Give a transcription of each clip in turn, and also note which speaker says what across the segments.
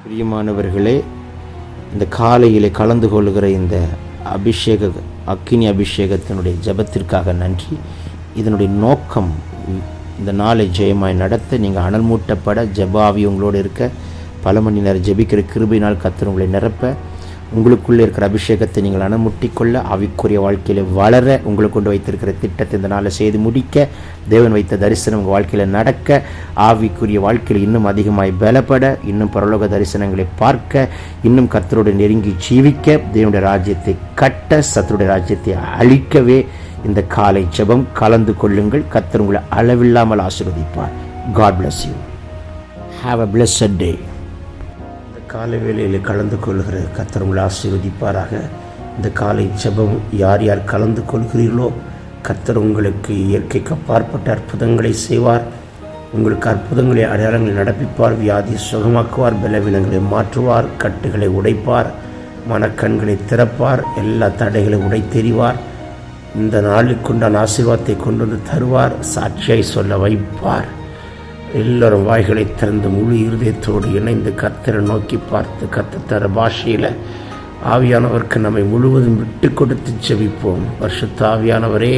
Speaker 1: பிரியமானவர்களே, இந்த காலையிலே கலந்து கொள்கிற இந்த அக்கினி அபிஷேகத்தினுடைய ஜெபத்திற்காக நன்றி. இதனுடைய நோக்கம் இந்த நாளை ஜெயமாய் நடத்த, நீங்கள் அனல் மூட்டப்பட, ஜெபாவி உங்களோடு இருக்க, பல மணி நேரம் ஜெபிக்கிற கிருபையினால் கர்த்தர் உங்களை நிரப்ப, உங்களுக்குள்ளே இருக்கிற அபிஷேகத்தை நீங்கள் அனமுட்டிக்கொள்ள, ஆவிக்குரிய வாழ்க்கையில் வளர, உங்களுக்கு கொண்டு வைத்திருக்கிற திட்டத்தை இந்த நாளில் செய்து முடிக்க, தேவன் வைத்த தரிசனம் உங்கள் வாழ்க்கையில் நடக்க, ஆவிக்குரிய வாழ்க்கையில் இன்னும் அதிகமாய் பலப்பட, இன்னும் பரலோக தரிசனங்களை பார்க்க, இன்னும் கர்த்தரோடு நெருங்கி ஜீவிக்க, தேவனுடைய ராஜ்யத்தை கட்ட, சத்துருடைய ராஜ்யத்தை அழிக்கவே இந்த காலை ஜெபம் கலந்து கொள்ளுங்கள். கர்த்தர் உங்களை அளவில்லாமல் ஆசீர்வதிப்பார். God bless you. Have a blessed day. இந்த காலை வேளையில் கலந்து கொள்கிற கர்த்தர் உங்களை ஆசீர்வதிப்பாராக. இந்த காலை ஜெபம் யார் யார் கலந்து கொள்கிறீர்களோ, கர்த்தர் உங்களுக்கு இயற்கைக்கு அப்பாற்பட்ட அற்புதங்களை செய்வார். உங்களுக்கு அற்புதங்களை அடையாளங்களை நடப்பிப்பார். வியாதி சுகமாக்குவார். பலவீனங்களை மாற்றுவார். கட்டுகளை உடைப்பார். மனக்கண்களை திறப்பார். எல்லா தடைகளை உடைத்தெறிவார். இந்த நாளுக்குண்டான ஆசீர்வாதத்தை கொண்டு வந்து தருவார். சாட்சியை சொல்ல வைப்பார். எல்லோரும் வாய்களை திறந்து முழு இருதயத்தோடு இணைந்து கர்த்தரை நோக்கி பார்த்து கர்த்தர் தர பாஷையில் ஆவியானவருக்கு நம்மை முழுவதும் விட்டு கொடுத்து ஜெபிப்போம். பரிசுத்த ஆவியானவரே,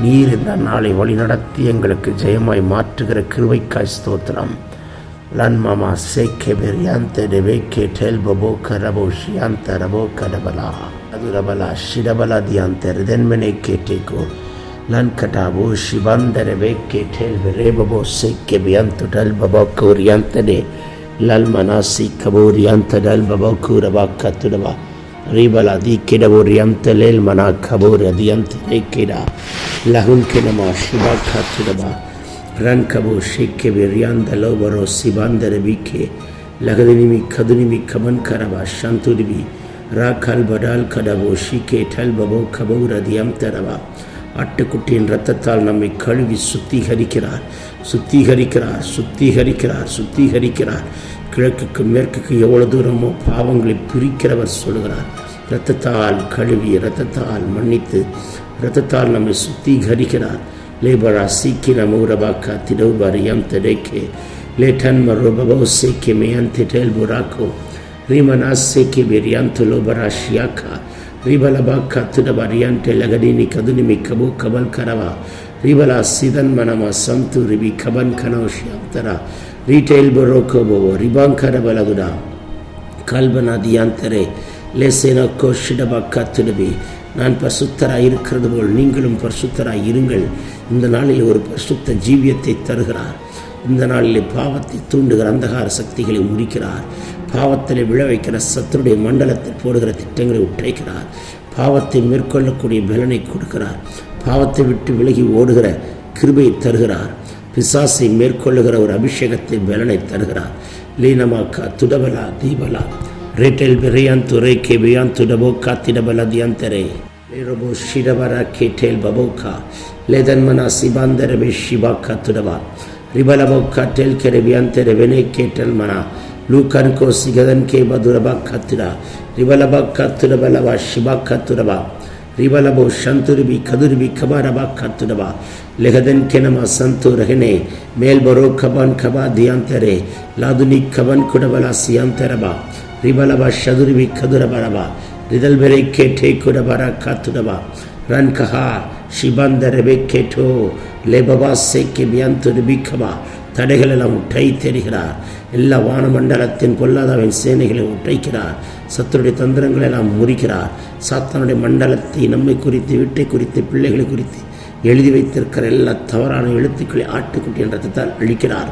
Speaker 1: நீர் இந்த நாளை வழி நடத்தி எங்களுக்கு ஜெயமாய் மாற்றுகிற கிருபைக்காய் ஸ்தோத்திரம். லன்மாமா சேக்கே பெரியாந்த டெவேக்கே டெல் பபோ கரபோ ஷியாந்த ரபோ கடபலா அதுரபலா ஷிடபலா தியாந்த ரிதன்மனே கேட்டேகோ லன்கடாபோ ஷிபாந்தர வேக்கே டெல் ரேபபோ சேக்கே பியாந்து டல் பபோ கோரியாந்தனே லல்மனா சீக்கபோரியாந்த டல் பபோ கூரபா கத்துடபா ரீபலா தி கிடபோரியாந்த லேல் மனா கபோர் அதியந்த ரேக்கேடா லகுன் கிடமா ஷிபா கத்துடபா run கபோ ஷேக்கே பெரியாந்த லோபரோ சிபாந்தர PK லகதினிமி கதுனிமி come on கரபா ஷந்துடிபி Rakhal Badal கடபோ ஷிகே dull பபோ Gabor Athiyam தரவா. ஆட்டுக்குட்டியின் இரத்தத்தால் நம்மை கழுவி சுத்திகரிக்கிறார், சுத்திகரிக்கிறார், சுத்திகரிக்கிறார், சுத்திகரிக்கிறார். கிழக்குக்கு மேற்குக்கு எவ்வளவு தூரமோ பாவங்களை பிரிக்கிறவர் சொல்கிறார். இரத்தத்தால் கழுவி, இரத்தத்தால் மன்னித்து, இரத்தத்தால் நம்மை சுத்திகரிக்கிறார். லேபரா சீக்கிர மூரபாக்கா திடௌபரியம் தடேக்கே லேட்டன் மரோபபோ சேக்கே மேயந்தி டெல் புராக்கோ ரீமனா சேக்கே பெரியாந்து லோபரா ஷியாக்கா ரீபலபாக்கா துடபரியான்டே லகடினி கதுனிமி கபோ கபல் கரவா ரீபலா சிதன் மனமா சந்து ரிபி கபன் கனோஷியாந்தரா ரீட்டெயில் பரோக்கோபோ ரிபாங்கரபலகுடா கல்பனா தியாந்தரே லேசேனக்கோ ஷிடபாக்கா துடபி. நான் பரிசுத்தராய் இருக்கிறது போல் நீங்களும் பரிசுத்தராய் இருங்கள். இந்த நாளில் ஒரு பரிசுத்த ஜீவியத்தை தருகிறார். இந்த நாளிலே பாவத்தை தூண்டுகிற அந்தகார சக்திகளை முறிக்கிறார். பாவத்தில் விழ வைக்கிற சத்துருடைய மண்டலத்தில் போடுகிற திட்டங்களை உற்றைக்கிறார். பாவத்தை மேற்கொள்ளக்கூடிய பலனை கொடுக்கிறார். பாவத்தை விட்டு விலகி ஓடுகிற கிருபையை தருகிறார். பிசாசை மேற்கொள்ளுகிற ஒரு அபிஷேகத்தை பலனை தருகிறார். லீனமாக்கா துடபலா தீபலா ரேட்டெல் பெரியாந்து ரேக்கே பியாந்து டபோக்கா திடபலா தியாந்தரே லேரோபோ ஷிடபரா கேட்டேல் பபோக்கா லேதன்மனா சிபாந்தரபே ஷிபாக்கா துடபா ரிபலபோக்கா டெல் கெரபியாந்தர வெனே கேட்டல் மனா லூக்கன்கோ சிகதன் கே பதுரபா கத்துடா ரிபலபா கத்துடபலவா ஷிபாக்கா துடபா ரிபலபோ ஷந்துருபி கதுருபி கபாரபா கத்துடபா லெகதன் கெனமா சந்து ரகனே மேல்பரோ கபான் கபா தியாந்தரே லாதுனி கபன் குடபலா சியாந்தரபா ரிபலபா ஷதுருபி கதுரபரபா ரிதல்பெரை கேட்டே குடபரா காத்துடபா ரன் கஹா ஷிபாந்தரபே கேட்டோ லேபபா சேக்கே பியாந்துருபிகபா. தடைகளெல்லாம் உற்றை தெரிகிறார். எல்லா வானமண்டலத்தின் பொல்லாதவன் சேனைகளை உற்றைக்கிறார். சத்துருடைய தந்திரங்களை எல்லாம் முறிக்கிறார். சாத்தானுடைய மண்டலத்தை நம்மை குறித்து, வீட்டை குறித்து, பிள்ளைகளை குறித்து எழுதி வைத்திருக்கிற எல்லா தவறான எழுத்துக்களை ஆட்டுக்குட்டி என்ற ரத்தத்தால் அழிக்கிறார்.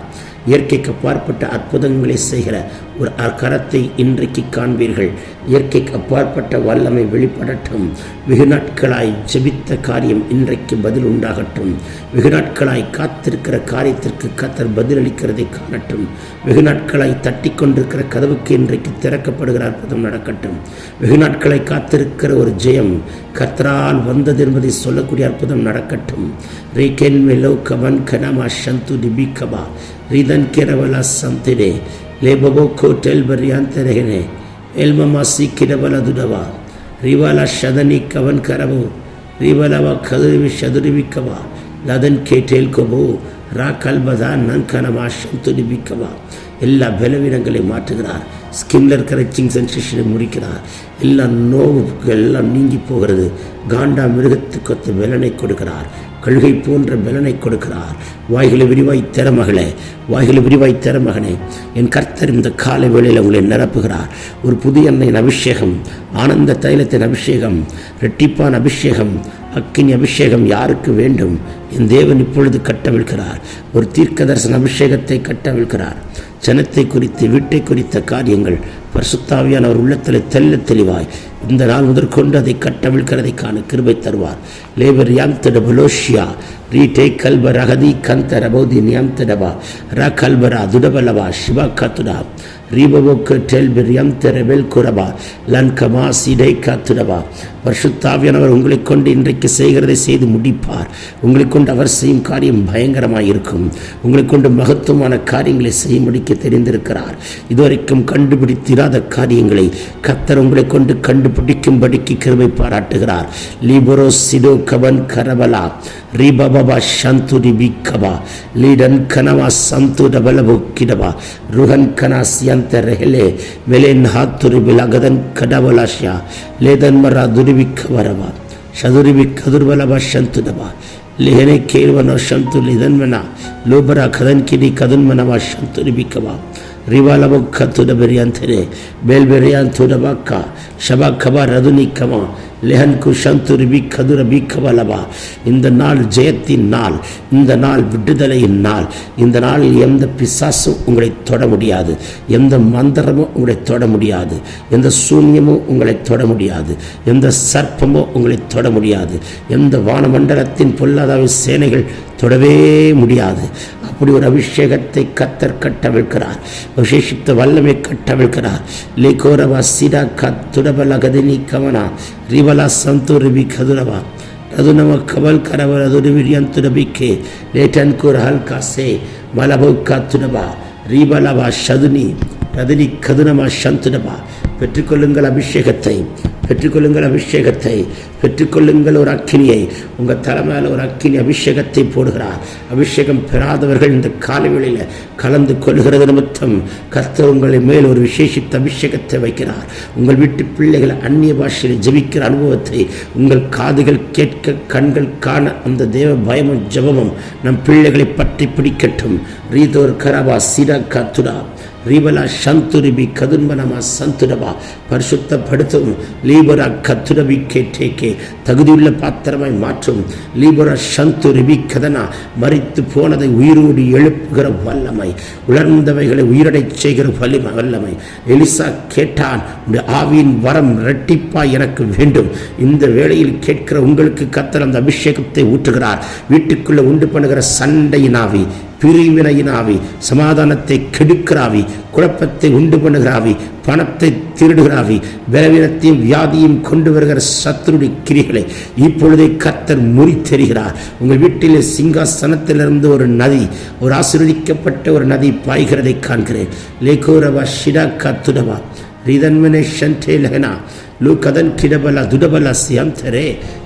Speaker 1: இயற்கைக்கு அப்பாற்பட்ட அற்புதங்களை செய்கிற ஒரு கரத்தை இன்றைக்கு காண்பீர்கள். இயற்கைக்கு அப்பாற்பட்ட வல்லமை வெளிப்படட்டும். வெகு நாட்களாய் ஜெபித்த காரியம் இன்றைக்கு பதில் உண்டாகட்டும். வெகு நாட்களாய் காத்திருக்கிற காரியத்திற்கு கர்த்தர் பதிலளிக்கிறதை காணட்டும். வெகு நாட்களாய் தட்டி கொண்டிருக்கிற கதவுக்கு இன்றைக்கு திறக்கப்படுகிற அற்புதம் நடக்கட்டும். வெகு நாட்களாய் காத்திருக்கிற ஒரு ஜெயம் கர்த்தரால் வந்தது என்பதை சொல்லக்கூடிய அற்புதம் நடக்கட்டும். ரேகென் மெலோ கவன் கனமா ஷந்து டிபிகபா ரிதன் கெரவலா சந்திரே லேபபோ கோட்டெல் பரியாந்தரகனே எல்மமா சீக்கிரவல துடவா ரிவாலா ஷதனி கவன் கரவோ ரீபலவா கதுரிவி சதுரிவிக்கவா லதன் கேட்டேல்கவோ ரா கல்பதா நன்கனவா சந்துரிவிக்கவா. எல்லா பலவீனங்களையும் மாற்றுகிறார். ஸ்கின்ல இருக்கிற இச்சிங் சென்சேஷனை முடிக்கிறார். எல்லா நோவுகள் எல்லாம் நீங்கி போகிறது. காண்டா மிருகத்துக்கு பலனை கொடுக்கிறார். கழுகை போன்ற பலனை கொடுக்கிறார். வாய்களை விரிவாய் தர மகளே, வாய்களை விரிவாய் தர மகனே, என் கர்த்தர் இந்த காலை வேளையில் உங்களை நிரப்புகிறார். ஒரு புதிய எண்ணெயின் அபிஷேகம், ஆனந்த தைலத்தின் அபிஷேகம், இரட்டிப்பான அபிஷேகம், அக்கினி அபிஷேகம் யாருக்கு வேண்டும்? என் தேவன் இப்பொழுது கட்டவிழ்கிறார். ஒரு தீர்க்க தரிசன அபிஷேகத்தை கட்டவிழ்கிறார். ஜனத்தை குறித்து, வீட்டை குறித்த காரியங்கள் பரிசுத்தாவியானவர் உள்ளத்தில் தெல்ல தெளிவாய் இந்த நாள் முதற்கொண்டு அதை கட்டவிழ்கிறதைக்கான கிருபை தருவார். லேபர் யாம்தடபலோஷியா ரீடே கல்பர் அகதி கந்த ரபோதி நியம்தடபா ர கல்பரா துடபலவா சிவா கத்துடா ரீபவோக்கு டெல்பர் யம்தரபெல் குரபா லன்கமா சிடை காத்துடபா. பரிசுத்தாவியானவர் உங்களை கொண்டு இன்றைக்கு செய்கிறதை செய்து முடிப்பார். உங்களை கொண்டு அவர் செய்யும் காரியம் பயங்கரமாக இருக்கும். உங்களை கொண்டு மகத்துவமான காரியங்களை செய்ய முடிக்க தெரிந்திருக்கிறார். இதுவரைக்கும் கண்டுபிடித்திராத காரியங்களை கர்த்தர் உங்களை கொண்டு கண்டுபிடிக்கும்படிக்கு கிருபை பாராட்டுகிறார். லீபரோ சிடோ கவன் கரபலா ரீபபா சந்துரி பிக்கபா லீடன் கனவா சந்து டபலபு கிடபா ருஹன் கனா சியந்த ரெஹலே மெலேன் ஹாத்துரி பிலகதன் கடவலாஷா லேதன் மரா துரிபிக்கவரபா சதுரிபிக் கதுர்பலபா சந்துடபா லேஹனை கேள்வனோ சந்து லிதன்மனா லோபரா கதன் கிடி கதுன்மனவா சந்துரிபிக்கவா ரிவாலபு கத்துடபெரியாந்தரே பேல்பெரியாந்துடபாக்கா ஷபா கபா ரதுனிக்கமா லெஹன்கு சந்துரிபி கதுரபி கவலபா. இந்த நாள் ஜெயத்தின் நாள், இந்த நாள் விடுதலையின் நாள். இந்த நாளில் எந்த பிசாசும் உங்களை தொட முடியாது, எந்த மந்திரமும் உங்களை தொட முடியாது, எந்த சூன்யமும் உங்களை தொட முடியாது, எந்த சர்ப்பமோ உங்களை தொட முடியாது, எந்த வானமண்டலத்தின் பொல்லாத சேனைகள் தொடவே முடியாது. அப்படி ஒரு அபிஷேகத்தை கர்த்தர் கட்டவிழ்கிறார். விசேஷித்த வல்லமை கட்டவிழ்கிறார். லேகோரவா சிடா கத்துடபல கதினி கவனா ரிவலா சந்துரிபி கதுரவா ரதுனவ கவல் கரவ ரதுரிவிரியந்துடபிக்கே லேட்டன் கூர் ஹல்காசே மலபு காத்துடபா ரீபலவா சதுனி ரதினி கதுனமா சந்துடபா. பெற்றுக்கொள்ளுங்கள் அபிஷேகத்தை, பெற்றுக்கொள்ளுங்கள் அபிஷேகத்தை, பெற்றுக்கொள்ளுங்கள் ஒரு அக்கினியை. உங்கள் தலைமையில் ஒரு அக்கினி அபிஷேகத்தை போடுகிறார். அபிஷேகம் பெறாதவர்கள் இந்த காலவெளியில் கலந்து கொள்கிறது நிமித்தம் கர்த்தர் உங்களை மேல் ஒரு விசேஷித்த அபிஷேகத்தை வைக்கிறார். உங்கள் வீட்டு பிள்ளைகளை அந்நிய பாஷையில் ஜெபிக்கிற அனுபவத்தை உங்கள் காதுகள் கேட்க, கண்கள் காண அந்த தேவ பயமும் ஜெபமும் நம் பிள்ளைகளை பற்றி பிடிக்கட்டும். ரீதோர் கரபா சிடா காத்துடா ரீபலா சந்துரிபி கதுன்பனமா சந்துடபா. பரிசுத்தப்படுத்தும். லீபரா கத்துரபி கேட்டேக்கே தகுதியுள்ள பாத்திரமாய் மாற்றும். லீபரா சந்துரிபி கதனா மரித்து போனதை உயிரோடு எழுப்புகிற வல்லமை, உலர்ந்தவைகளை உயிரடை செய்கிற வல்லமை. எலிசா கேட்டான், ஆவியின் வரம் இரட்டிப்பாய் எனக்கு வேண்டும். இந்த வேளையில் கேட்கிற உங்களுக்கு கர்த்தர் அந்த அபிஷேகத்தை ஊற்றுகிறார். வீட்டுக்குள்ள உண்டு பண்ணுகிற சண்டையினாவி, பிரிவினையினாவி, சமாதானத்தை கெடுக்கிறாவி, குழப்பத்தை உண்டு பண்ணுகிறாவி, பணத்தை திருடுகிறாவி, பலவீனத்தையும் வியாதியும் கொண்டு வருகிற சத்துருடைய கிரிகளை இப்பொழுதே கர்த்தர் முறித்தெறிகிறார். உங்கள் வீட்டிலே சிங்காசனத்திலிருந்து ஒரு நதி, ஒரு ஆசீர்வதிக்கப்பட்ட ஒரு நதி பாய்கிறதை காண்கிறேன். லேகோரவா ஷிடா காத்துடவா ரிதன்மனே ஷண்டே லஹனா லூகதன் கிடபல துடபல சியம்தரே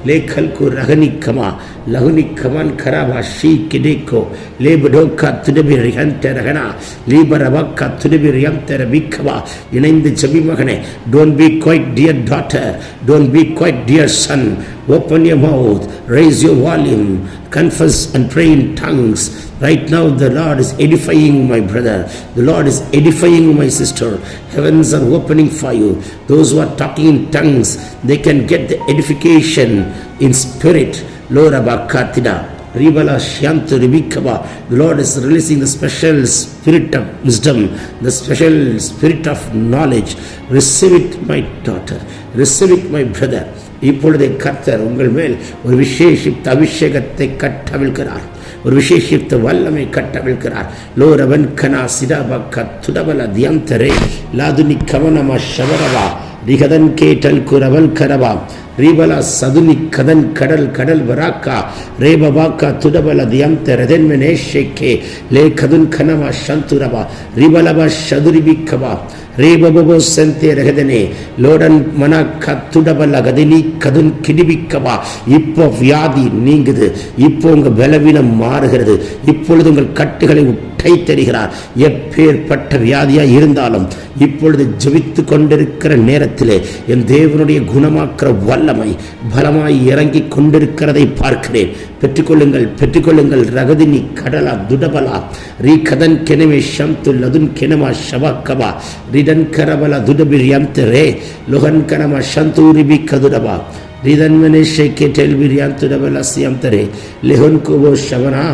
Speaker 1: லேகல்கு ரகனிக்கமா லகுனிக்கமன் கரவா ஷீ கிடேக்கோ லேபடோக்கா துடபி ரிஹந்த ரகனா லீபரவக்கா துடபி ரியம்தர பிக்கவா. இணைந்து ஜெபி மகனே. Don't be quiet dear daughter, don't be quiet dear son. Open your mouth, raise your volume, confess and pray in tongues. Right now the Lord is edifying my brother, the Lord is edifying my sister. Heavens are opening for you. Those who are talking in tongues, they can get the edification in spirit. Lora bakatida Ribala Shantu Ribikaba. The Lord is releasing the special spirit of wisdom, the special spirit of knowledge. Receive it, my daughter. Receive it, my brother. இப்பொழுதே கர்த்தர் உங்கள் மேல் ஒரு விசேஷித்த அபிஷேகத்தை கட்டவிழ்கிறார். ஒரு விசேஷித்த வல்லமை கட்டவிழ்கிறார். லோரவன் கனா சிடாபா கத்துடபல தியந்தரே லாதுனி கவனமா ஷவரவா ரிகதன் கேட்டல் குரவல் கரவா ரீபலா சதுனி கதன் கடல் கடல் வராக்கா ரேபவாக்கா துடபல தியம்த ரதென்மெனேஷேக்கே லே கதுன் கனமா சந்துரவா ரிபலவா சதுரிபிக்கவா ரேபபோ செந்தே ரகதனே லோடன் மனக்க துடபல கதினி கதுன் கிடிபிக்கவா. இப்போ வியாதி நீங்குது, இப்போ உங்க பலவீனம் மாறுகிறது, இப்பொழுது உங்கள் கட்டுகளை உட்டை தருகிறார். எப்பேற்பட்ட வியாதியா இருந்தாலும் இப்பொழுது ஜெபித்து கொண்டிருக்கிற நேரத்திலே என் தேவனுடைய குணமாக்குற வல்லமை பலமாய் இறங்கி கொண்டிருக்கிறதை பார்க்கிறேன். பெற்றுக்கொள்ளுங்கள், பெற்றுக்கொள்ளுங்கள். ரகதினி கடலா துடபலா ரீ கதன் கெனவே ஷம்து லதுன் கெனமா ஷவக்கவா ரிடன் கரபல துடபிரியாம்தரே லொஹன் கனமா ஷந்தூரிபி கதுடபா ரிதன்மனேஷேக்கே டெல்பிரியாம்துடபல சியாம்தரே லெஹன் குவோ ஷவனா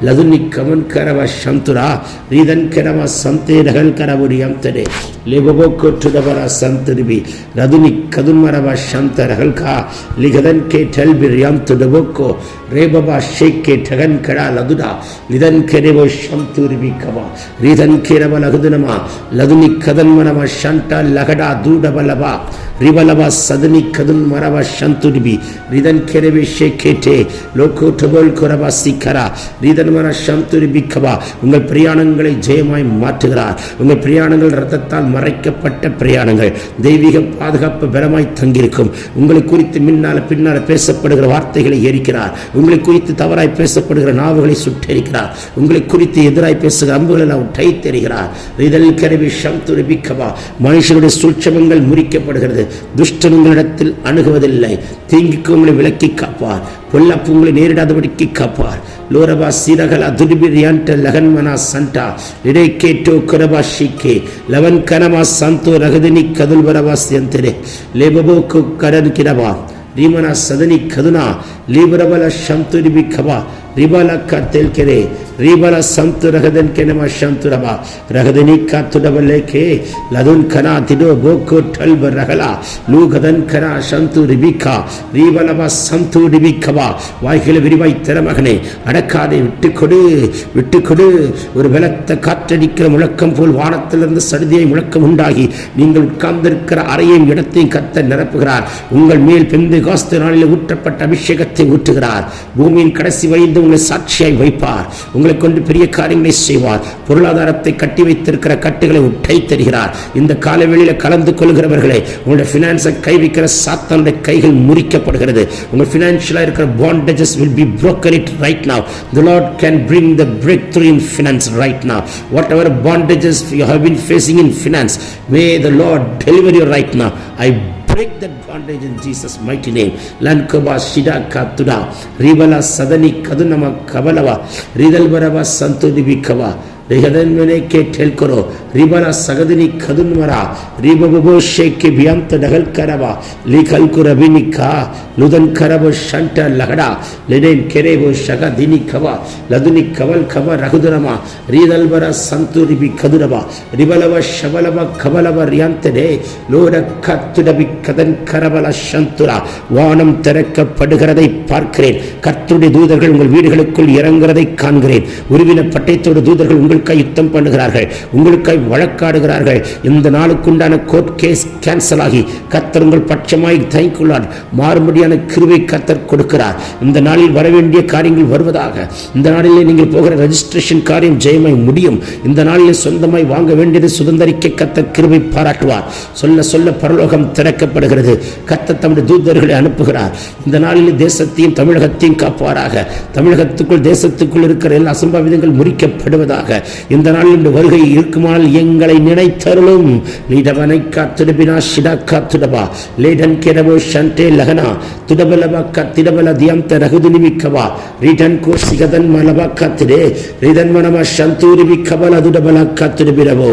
Speaker 1: லதுனி கமன் கரவ ஷம்துரா ரிதன் கரவ சம்தே ரகல் கரபுரியாம்தரே லேபபோக்கோ டுடபல சம்துரிபி ரதுனி கதுன்மரவ ஷம்த ரகல்கா லிகதன் கே டெல்பிரியாம்துடபோக்கோ ரேபபா ஷேக்கே டகன் கடா லதுடா லிதன் கெரவோ ஷம்துரிபி கவா ரிதன் கெரவ லகுதுனமா லதுனி கதன்மரவ ஷண்டா லகடா தூடபலவா ரிபலவா சதுனி கதுன் மரவ ஷந்துரிபி ரிதன் கெரவே ஷேக்கேட்டே லோகோ டபோல் கொரவா சிக்கரா ரிதன் மர ஷந்துரிபி கவா. உங்கள் பிரயாணங்களை ஜெயமாய் மாற்றுகிறார். உங்கள் பிரயாணங்கள் இரத்தத்தால் மறைக்கப்பட்ட பிரயாணங்கள் தெய்வீக பாதுகாப்பு பலமாய் தங்கியிருக்கும். உங்களை குறித்து பின்னால பேசப்படுகிற வார்த்தைகளை எரிக்கிறார். உங்களை குறித்து தவறாய் பேசப்படுகிற நாவுகளை சுட்டெரிக்கிறார். உங்களை குறித்து எதிராய் பேசுகிற அம்புகளை எல்லாம் டைத்தெறிகிறார். ரிதல் கெரவே ஷந்துரிபி கவா. மனுஷனுடைய சூட்சமங்கள் முறிக்கப்படுகிறது. துஷ்டன் உங்களிடத்தில் அணுகுவதில்லை. தீங்குக்கு உங்களை விலக்கி காப்பார். பொல்லாப்பு உங்களை நேரிடாதபடிக்கு காப்பார். லோரபா சீரகலா துடிபிரியான்ட லகன்மனா சண்டா இடை கேட்டோ கொரபா ஷிக்கே லவன் கனமா சந்தோ ரகதினி கதுல்வரவா சியந்தரே லேபபோக்கு கரன் கிடவா ரீமனா சதனி கதுனா லீபரபல ஷம்துரிபி கவா ரிபல கத்தேல் கெரே ரிபல சம்து ரகதன் கெனமா ஷம்துரபா ரகதனி காத்துடவலேக்கே லதுன் கனா திடோ போக்கோ டல்ப ரகலா லூகதன் கனா ஷந்து ரிபிகா ரிபலபா சம்து ரிபிகவா. வாய்களை விரிவாய் திறமகனே, அடக்காதை, விட்டுக்கொடு. ஒரு பலத்த காற்றடிக்கிற முழக்கம் போல் வானத்திலிருந்து சடுதியை முழக்கம் உண்டாகி நீங்கள் உட்கார்ந்திருக்கிற அறையும் இடத்தையும் கத்த நிரப்புகிறார். உங்கள் மேல் பெந்தெகோஸ்து நாளில் ஊற்றப்பட்ட அபிஷேகத்தை ஊற்றுகிறார். பூமியின் கடைசி வைந்து உங்களை சாட்சியாய் வைப்பார். உங்களை கொண்டு பெரிய காரியங்களை செய்வார். பொருளாதாரத்தை கட்டி வைத்திருக்கிற கட்டுகளை உட்டை தருகிறார். இந்த காலவெளியில கலந்து கொள்கிறவர்களே, உங்களுடைய பினான்ஸை கை வைக்கிற சாத்தானுடைய கைகள் முறிக்கப்படுகிறது. உங்கள் பினான்சியலா இருக்கிற bondages will be broken it right now. The Lord can bring the breakthrough in finance right now. Whatever bondages you have been facing in finance, may the Lord deliver you right now. I break that bondage in Jesus mighty name. Lankoba shida katuda ribala sadani kadunama kabalava ridalbarava santudibikava ರಿಹದನ್ಮನೆ ಕೇಟೆಲ್ ಕರೋ ರಿಬಲ ಸಗದಿನಿ ಕದುನ್ ಮರ ರಿಬಬೋ ಶೇಕೆ ಬಿಯಾಂತ ಡಗಲ್ ಕರವ ಲಿಖಲ್ ಕುರಬಿನಿ ಕಾ ಲುದನ್ ಕರಬ ಶಂಟ ಲಗಡ ಲೆನೆನ್ ಕೆರೆಬೋ ಶಗ ದಿನಿ ಕವ ಲದುನಿ ಕವಲ್ ಕವ ರಹುದರಮ ರೀದಲ್ಬರ ಸಂತುರಿಬಿ ಕದುರವ ರಿಬಲವ ಶಬಲವ ಕಬಲವ ರಿಯಾಂತನೆ லோட கத்துடபி கதன் கரபல சந்துரா. வானம் திறக்கப்படுகிறதை பார்க்கிறேன். கர்த்தருடைய தூதர்கள் உங்கள் வீடுகளுக்குள் இறங்குறதை காண்கிறேன். உருவின பட்டயத்தோடு தூதர்கள் உங்களுக்காக யுத்தம் பண்ணுகிறார்கள், உங்களுக்காக வழக்காடுகிறார்கள். இந்த நாளுக்குண்டான கோர்ட் கேஸ் கேன்சல் ஆகி கர்த்தர் உங்கள் பட்சமாய் தயங்குள்ளார். மாறுபடியான கிருபை கர்த்தர் கொடுக்கிறார். இந்த நாளில் வரவேண்டிய காரியங்கள் வருவதாக. இந்த நாளிலே நீங்கள் போகிற ரெஜிஸ்ட்ரேஷன் காரியம் ஜெயமாய் முடியும். இந்த நாளில் சொந்தமாய் வாங்க வேண்டியது சுதந்திரிக்க கர்த்தர் கிருபை பாராட்டுவார். சொல்ல சொல்ல பரலோகம் திறக்கப்படுகிறது. கர்த்தர் தம்முடைய தூதர்களை அனுப்புகிறார். இந்த நாளில் தேசத்தையும் தமிழகத்தையும் காப்பாராக. தமிழகத்துக்குள் தேசத்துக்குள் இருக்கிற எல்லா அசம்பாவிதங்கள் முறிக்கப்படுவதாக. இந்த நாளில் இந்த வருகை இருக்குமானால் எங்களை நினைத்தருளும். நீடவனை காத்துடபினா ஷிடா காத்துடபா லேடன் கெரவோ ஷண்டே லகனா துடபலபா கத்திடபல தியம்த ரகுதுனிமிக்கவா ரிடன் கோ சிகதன் மலபா காத்திடே ரிதன் மனமா ஷந்தூரிபி கபல துடபல காத்துடபிரவோ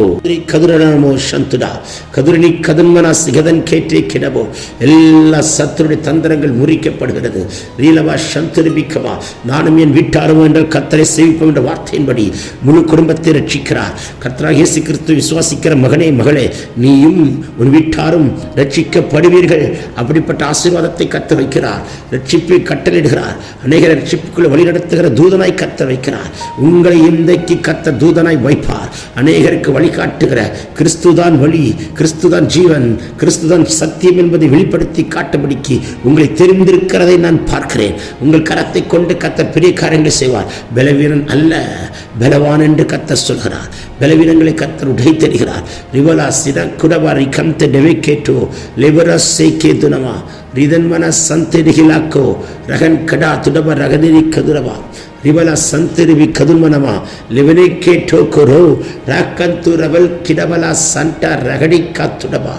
Speaker 1: கதுரனமோ ஷந்துடா கதுரணி கதன்மனா சிகதன் கேட்டே கிடவோ. எல்லா சத்துருடைய தந்திரங்கள் முறிக்கப்படுகிறது. ரீலவா ஷந்துரிபிக்கவா நானும் என் வீட்டாரும் என்ற கர்த்தரை சேவிப்போம் என்ற வார்த்தையின்படி முழு குடும்பத்தை ரட்சிக்கிறார். கர்த்தராகிய இயேசு கிறிஸ்துவை விசுவாசிக்கிற மகனே மகளே, நீயும் உன் வீட்டாரும் ரட்சிக்கப்படுவீர்கள். அப்படிப்பட்ட ஆசீர்வாதத்தை கர்த்தர் வைக்கிறார். ரட்சிப்பை கட்டளையிடுகிறார். அநேக ரட்சிப்புக்குள்ள வழிநடத்துகிற தூதனாய் கர்த்தர் வைக்கிறார். உங்களை இன்றைக்கு கர்த்தர் தூதனாய் வைப்பார். அநேகருக்கு வழிகாட்டுகிற கிறிஸ்துதான் வழி, கிறிஸ்துதான் ஜீவன், கிறிஸ்துதான் சத்தியம் என்பதை வெளிப்படுத்தி காட்டும்படிக்கு உங்களை தெரிந்திருக்கிறதை நான் பார்க்கிறேன். உங்கள் கரத்தை கொண்டு கர்த்தர் பெரிய காரியங்களை செய்வார். பலவீனன் அல்ல, பலவான் என்று கர்த்தர் சொல்கிறார். பலவீனங்களை கர்த்தர் உடை தருகிறார். ரிவலா சிர குடவாரி கம்த டெவிகேட்டோ லிவரா சேகே துனமா ரிதன்மன சந்தெரிகிலாக்கோ ரகன் கடா துடப ரகனிரி கதுரவா ரிவலா சந்தெரிவி கதுமனமா லிவனே கேட்டோ கொரோ ராக்கந்து ரவல் கிடவலா சண்டா ரகடி காத்துடவா.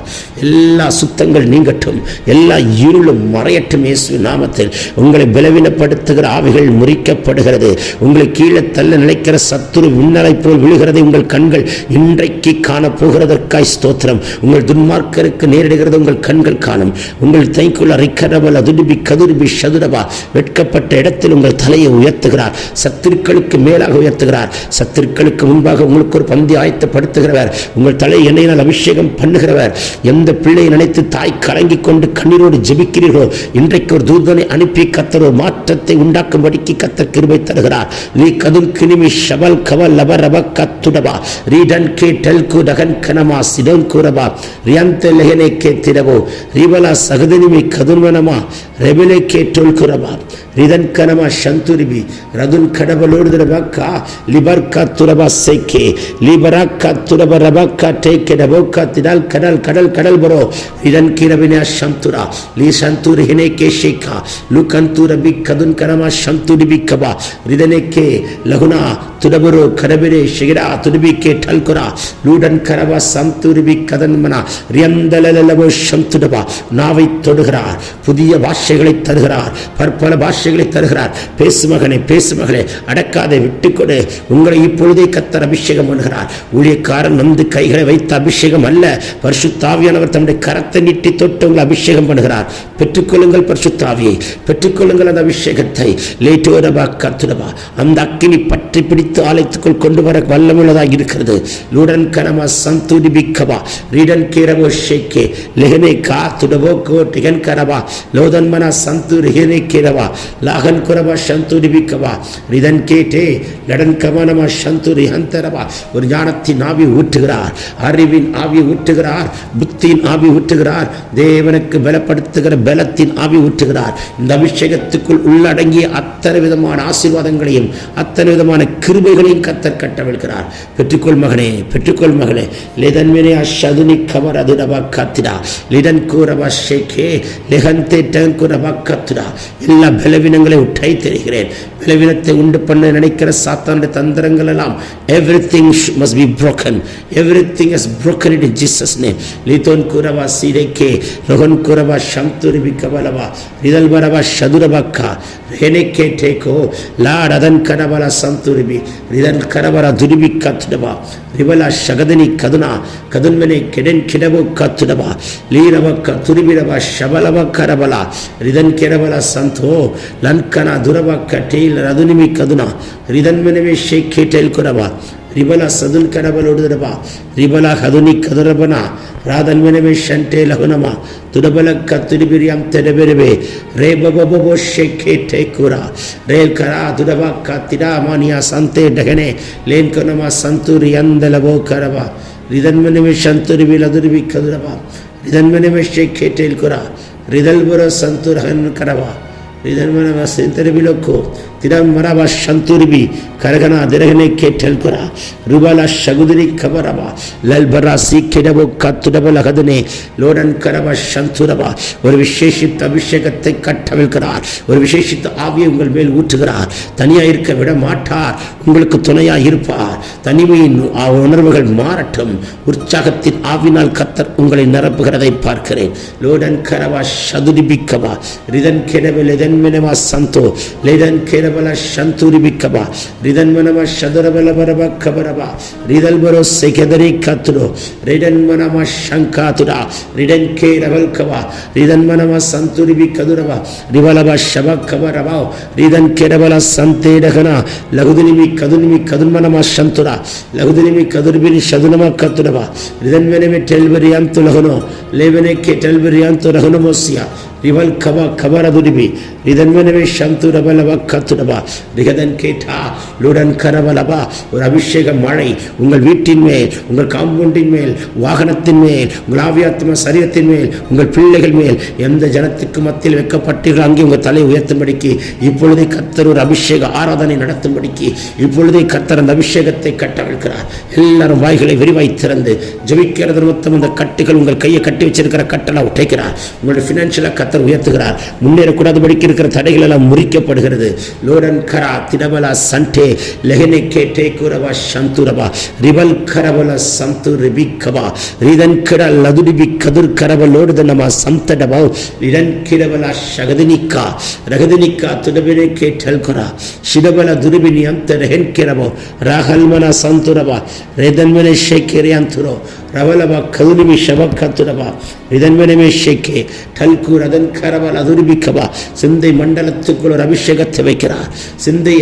Speaker 1: எல்லா சுத்தங்கள் நீங்கட்டும், எல்லா இருளும் மறையட்டும் இயேசுவின் நாமத்தில். உங்களை பலவீனப்படுத்துகிற ஆவிகள் முறிக்கப்படுகிறது. உங்களை கீழே தள்ள நினைக்கிற சத்துரு விண்ணலை போல் விழுகிறதை உங்கள் கண்கள் இன்றைக்கு காணப்போகிறதற்காய் ஸ்தோத்திரம். உங்கள் துன்மார்க்கருக்கு நேரிடுகிறது உங்கள் கண்கள் காணும். உங்கள் தைக்குள் அரைக்கரவல் அதுடுபி கதுருபி சதுரவா. வெட்கப்பட்ட இடத்தில் உங்கள் தலையை உயர்த்துகிறார். சத்துருக்களுக்கு மேலாக உயர்த்துகிறார். சத்துருக்களுக்கு முன்பாக உங்களுக்கு ஒரு பந்தி ஆயத்தப்படுத்துகிறவர். உங்கள் தலை எண்ணெயினால் அபிஷேகம் பண்ணுகிறவர். எந்த பிள்ளையை நினைத்து தாய் கலங்கிக் கொண்டு கண்ணீரோடு ஜெபிக்கிறீர்களோ, இன்றைக்கு ஒரு தூதனை அனுப்பி கர்த்தர் ஒரு மாற்றத்தை உண்டாக்கும்படிக்கு கர்த்தர் கிருபை தருகிறார். லீ கதுல் கினிமி ஷவல் கவல் லப ரப கத்துடவா ரீடன் கே டெல்கு டகன் கனமா சிடோன் கூரபா ரியாந்த லெஹனே கே திரவோ ரிவலா சகதனிமி கதுன்வனமா ரெபலே கே டோல் கூரபா ரிதன் கனமா சந்துரிபி ரதுன் கடபலோடு ரபக்கா லிபர்கா துரபா சேக்கே லிபராக்கா துரப ரபக்கா டேக்கே டபோக்கா திடால் கடல் கடல் கடல் பரோ ரிதன் கிரபினா சந்துரா லீ சந்துரி ஹினே கே ஷேக்கா லுகந்துரபி கதுன் கனமா சந்துரிபி Kaba ரிதனே K Laguna துடபரோ கரபிரே ஷிகரா துடுபி K டல்குரா Loudon கரவா சந்துரிபி கதன்மனா ரியந்தலலவோ சந்துடபா. நாவை தொடுகிறார், புதிய பாஷைகளை தருகிறார், பற்பல பாஷைகளை தருகிறார். பேசு மகனே, பேசு மகளே, அடக்காதை விட்டுக்கொடு. உங்களை இப்பொழுதே கர்த்தர் அபிஷேகம் பண்ணுகிறார். ஊழியக்காரன் வந்து கைகளை வைத்த அபிஷேகம் அல்ல, பரிசுத்த ஆவியானவர் தம்முடைய கரத்தை நீட்டி தொட்டு உங்களை அபிஷேகம் பண்ணுகிறார். பெற்றுக்கொள்ளுங்கள் பரிசுத்த ஆவியை, பெற்றுக்கொள்ளுங்கள் அந்த அபிஷேகத்தை. லேட்டோரபா கத்துடபா. அந்த அக்கினி பற்றி பிடித்து ஆலயத்துக்குள் கொண்டு வர வல்லமுள்ளதாக இருக்கிறது. லூடன் கனமா சந்துடி பிக்கபா ரீடன் கேரவோ ஷேக்கே லெஹனே கா துடவோ கோ டிகன் கரபா லோதன்மனா சந்து ரிஹனே கேரவா லாகன் குரபா சந்துடி பிக்கபா ரிதன் கேட்டே லடன் கமனமா சந்துரி ஹந்தரபா. ஒரு ஞானத்தின் ஆவி ஊற்றுகிறார், அறிவின் ஆவி ஊற்றுகிறார், புத்தியின் ஆவி ஊற்றுகிறார், தேவனுக்கு பலப்படுத்துகிற பலத்தின் ஆவி ஊற்றுகிறார். இந்த அபிஷேகத்துக்குள் உள்ளடங்கிய அத்தனை விதமான ஆசீர்வாதங்களையும் அத்தனை விதமான கிருபைகளையும் கர்த்தர் கட்டவிழ்கிறார். பெற்றுக்கொள் மகனே, பெற்றுக்கொள் மகளே. லிதன்மினே அஷதுனி கவர் அதுரபா கத்திரா லிடன் கூரபா ஷேகே லெஹந்தே டன் கூரபா கத்திரா. எல்லா பலவீனங்களை உட்டை தெரிகிறேன். பலவீனத்தை உண்டு பண்ண நினைக்கிற சாத்தானுடைய தந்திரங்கள் எல்லாம் everything must be broken. Everything is broken in Jesus name. லிதோன் கூரபா சீரேகே ரோஹன் கூரபா சம்துரிபி கபலவா ரிதல் பரபா சதுரபக்கா ரெனேகே டேகோ லாட் அதன் கனபலா சம்துரிபி ரிதன் கரபரா துரிபி கத்துடபா ரிவலா சகதனி கதுனா கதுன்மனே கெடன் கிடபோ கத்துடபா லீரபக்க துரிபிரபா ஷபலப கரபலா ரிதன் கெரபலா சந்தோ லன்கனா துரபக்க டேல் ரதுனிமி கதுனா ரிதன்மனவே ஷேக்கே டேல் குரபா ரிபலா சதுன் கரபலோடுதரபா ரிபலா ஹதுனி கதுரபனா ராதன்மனவே ஷண்டே லகுனமா துடபலக்க துரிபிரியம் தெடபெரவே ரே பபபோ ஷேக்கே டேக்குரா ரேல் கரா துடபக்கா திடா மானியா சந்தே டகனே லேன் கனமா சந்துரி அந்தலவோ கரபா ரிதன்மனவே சந்துரிபி லதுரிபி கதுரபா ரிதன்மனவே ஷேக்கே டேல் குரா ரிதல்புர சந்துரஹன் கரபா ரிதன்மனவ செந்தரிபிலோக்கோ திடம் மரபா சந்துரிபி கரகனா திரகனே கேட்டல் குரா ருபலா சகுதிரி கபரபா லல்பரா சீக்கிடபோ கத்துடபல கதனே லோடன் கரபா சந்துரபா. ஒரு விசேஷித்த அபிஷேகத்தை கட்டவிழ்கிறார். ஒரு விசேஷித்த ஆவியை உங்கள் மேல் ஊற்றுகிறார். தனியாக இருக்க விட மாட்டார், உங்களுக்கு துணையாக இருப்பார். தனிமையின் உணர்வுகள் மாறட்டும். உற்சாகத்தின் ஆவினால் கர்த்தர் உங்களை நிரப்புகிறதை பார்க்கிறேன். லோடன் கரபா சதுரிபிக்கபா ரிதன் கெடவெல் ரிதன் மினமா சந்தோ லிதன் கேரபல சந்தூரி பிக்கபா ரிதன் மனமா சதுரபல பரப கபரபா ரிதல் பரோ செகதரி கத்துடோ ரிதன் மனமா சங்காத்துடா ரிதன் கேரபல் கபா ரிதன் மனமா சந்தூரி பிக்கதுரபா ரிவலபா ஷப கபரபா ரிதன் கேரபல சந்தேடகனா லகுதினிமி கதுன்மனமா சந்துடா லகுதினிமி கதுர்பினி சதுனமா கத்துடபா ரிதன் மெனமே டெல்பரியாம் துலகனோ லேவனே கே டெல்பரியாம் துலகனமோசியா ரிவல் கபா கபரதுரிபி ரிதன் மெனவே சந்துரபலபா கத்துடபா ரிகதன் கேட்டா லுடன் கரபலபா. ஒரு அபிஷேக மழை உங்கள் வீட்டின் மேல், உங்கள் காம்பவுண்டின் மேல், வாகனத்தின் மேல், உங்கள் ஆவியாத்ம சரீரத்தின் மேல், உங்கள் பிள்ளைகள் மேல், எந்த ஜனத்துக்கு மத்தியில் வைக்கப்பட்டீர்கள் அங்கே உங்கள் தலை உயர்த்தும்படிக்கு இப்பொழுதே கர்த்தர் ஒரு அபிஷேக ஆராதனை நடத்தும்படிக்கு இப்பொழுதே கர்த்தர் அந்த அபிஷேகத்தை கட்டவிழ்க்கிறார். எல்லாரும் வாய்களை விரிவாய் திறந்து ஜெபிக்கிறது மொத்தம் அந்த கட்டுகள் உங்கள் கையை கட்டி வச்சிருக்கிற கட்டளை உடைக்கிறார். உங்களுடைய பினான்சியலா கர்த்தர் உயர்த்துகிறார். முன்னேறக்கூடாதபடிக்கு இருக்கிற தடைகள் எல்லாம் முறிக்கப்படுகிறது. லோடன் கரா திடபலா சண்டே லெஹனே கேட்டே குரவா சந்துரபா ரிவல் கரபல சந்து ரிபிக்கபா ரிதன் கிட லதுடிபி கதுர் கரபலோடு நம சம்தடபா ரிதன் கிடபலா ஷகதினிக்கா ரகதினிக்கா துடபினே கேட்டல் குரா ஷிடபல துருபினி அந்த ரெஹன் கிரபோ ராகல்மன சந்துரபா ரிதன்மனே ஷேக்கேரியாந்துரோ ரவலபா கதுனிமி ஷபக்கத்துரபா ரிதன்மனமே ஷேக்கே டல்கூர் அதன் கரபல் அதுர்பிக்கபா. சிந்தை மண்டலத்துக்குள் ஒரு அபிஷேகத்தை வைக்கிறார். சிந்தை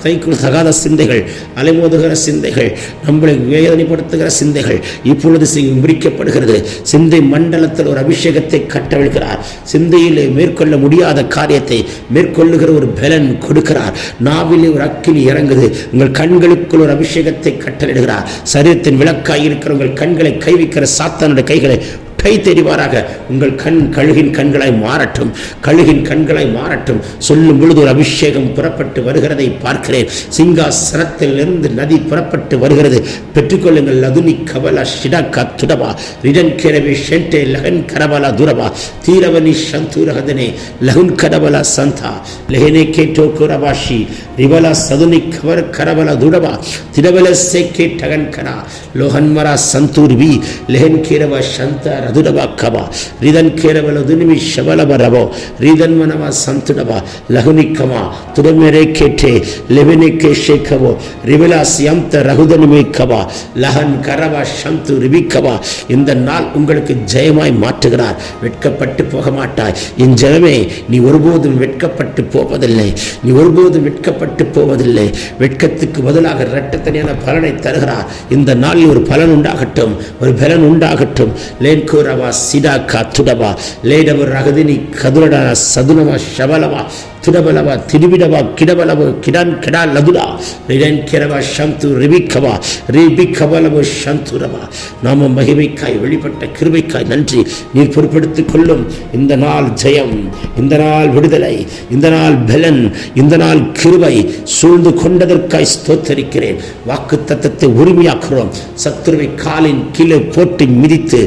Speaker 1: கைக்குள் தகாத சிந்தைகள், அலைமோதுகிற சிந்தைகள், நம்மளை வேதனைப்படுத்துகிற சிந்தைகள் இப்பொழுது முறிக்கப்படுகிறது. சிந்தை மண்டலத்தில் ஒரு அபிஷேகத்தை கட்டவிழ்கிறார். சிந்தையிலே மேற்கொள்ள முடியாத காரியத்தை மேற்கொள்ளுகிற ஒரு பலன் கொடுக்கிறார். நாவிலே ஒரு அக்கினி இறங்குது. உங்கள் கண்களுக்குள் ஒரு அபிஷேகத்தை கட்டளிடுகிறார். சரீரத்தின் விளக்காய் இருக்கிற உங்கள் கண்களை கைவிக்கிற சாத்தானுடைய கைகளை கை தெரிவாராக. உங்கள் கழுகின் கண்களாய் மாறட்டும், கழுகின் கண்களாய் மாறட்டும். சொல்லும் பொழுது ஒரு அபிஷேகம் புறப்பட்டு வருகிறதை பார்க்கிறேன். சிங்காசனத்தில் இருந்து நதி புறப்பட்டு வருகிறது. பெற்றுக்கொள்ளுங்கள். லதுனி கபலா ஷிடகா துடபா ரிடன் கேரவே ஷென்டே லகன் கரபலா துரபா தீரவனி சந்தூரகதனே லகுன் கரபலா சந்தா லெஹனே கேட்டோ குரபாஷி ரிவலா சதுனி கவர் கரபலா துடபா திரவல சேக்கே டகன் கரா லோஹன்மரா சந்தூர்வி லெஹன் கேரவா சந்தா அதுடபாக்கபா ரிதன் கேரவல துனிமி ஷபலபரபோ ரிதன் மனவா சந்துடபா லகுனிக்கமா துடமெரே கேட்டே லெவனே கேஷேக்கபோ ரிவலாஸ் யம்த ரகுதனிமிக்கபா லஹன் கரவா சந்து ரிபிக்கபா. இந்த நாள் உங்களுக்கு ஜெயமாய் மாற்றுகிறார். வெட்கப்பட்டு போக மாட்டாய். என் ஜனமே, நீ ஒருபோதும் வெட்கப்பட்டு போவதில்லை. நீ ஒருபோதும் வெட்கப்பட்டு போவதில்லை. வெட்கத்துக்கு பதிலாக இரட்டத்தனியான பலனை தருகிறார். இந்த நாளில் ஒரு பலன் உண்டாகட்டும், ஒரு பலன் உண்டாகட்டும். லேன்கோரவா சிடாக்கா துடபா லேடவர் ரகதினி கதுரடா சதுனவா ஷபலவா துடபலவா திரிபிடவா கிடபலவோ கிடான் கிடா லதுடா ரிடன் கிரவா சந்து ரிபிக்கவா ரிபிக்கபலவோ சந்துரவா. நாம மகிமைக்காய் வெளிப்பட்ட கிருபைக்காய் நன்றி. நீர் பொறுப்பெடுத்துக் கொள்ளும். இந்த நாள் ஜெயம், இந்த நாள் விடுதலை, இந்த நாள் பலன், இந்த நாள் கிருபை சூழ்ந்து கொண்டதற்காய் ஸ்தோத்தரிக்கிறேன். வாக்கு தத்தத்தை உரிமையாக்குறோம். சத்துருவை காலின் கீழே போட்டு மிதித்து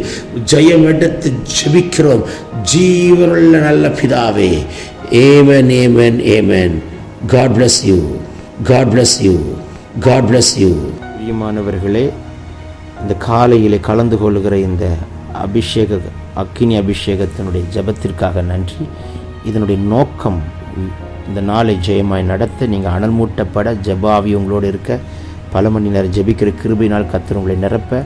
Speaker 1: ஜெயம் எடுத்து ஜெபிக்கிறோம். ஜீவனுள்ள நல்ல பிதாவே. Amen, amen, amen. God bless you. God bless you. God bless you. பிரியமானவர்களே, இந்த காலையிலே கலந்து கொள்ளுகிற இந்த அக்கினி அபிஷேகத்தினுடைய ஜெபத்திற்காக நன்றி. இதனுடைய நோக்கம் இந்த நாளை ஜெயமாய் நடத்த, நீங்கள் அனல் மூட்டப்பட, ஜெபாவி உங்களோடு இருக்க, பல மணி நேரம் ஜெபிக்கிற கிருபையினால் கர்த்தர் உங்களை நிரப்ப,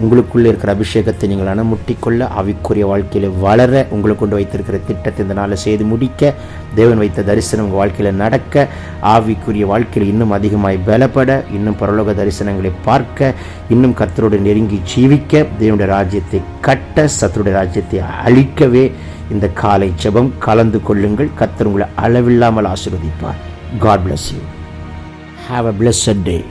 Speaker 1: உங்களுக்குள்ளே இருக்கிற அபிஷேகத்தை நீங்கள் அணமுட்டிக்கொள்ள, ஆவிக்குரிய வாழ்க்கையில் வளர, உங்களை கொண்டு வைத்திருக்கிற திட்டத்தை இந்த நாளில் செய்து முடிக்க, தேவன் வைத்த தரிசனம் உங்கள் வாழ்க்கையில் நடக்க, ஆவிக்குரிய வாழ்க்கையில் இன்னும் அதிகமாய் பலப்பட, இன்னும் பரலோக தரிசனங்களை பார்க்க, இன்னும் கர்த்தரோடு நெருங்கி ஜீவிக்க, தேவனுடைய ராஜ்யத்தை கட்ட, சத்துருடைய ராஜ்யத்தை அழிக்கவே இந்த காலை ஜெபம் கலந்து கொள்ளுங்கள். கர்த்தர் உங்களை அளவில்லாமல் ஆசீர்வதிப்பார். God bless you. Have a blessed day.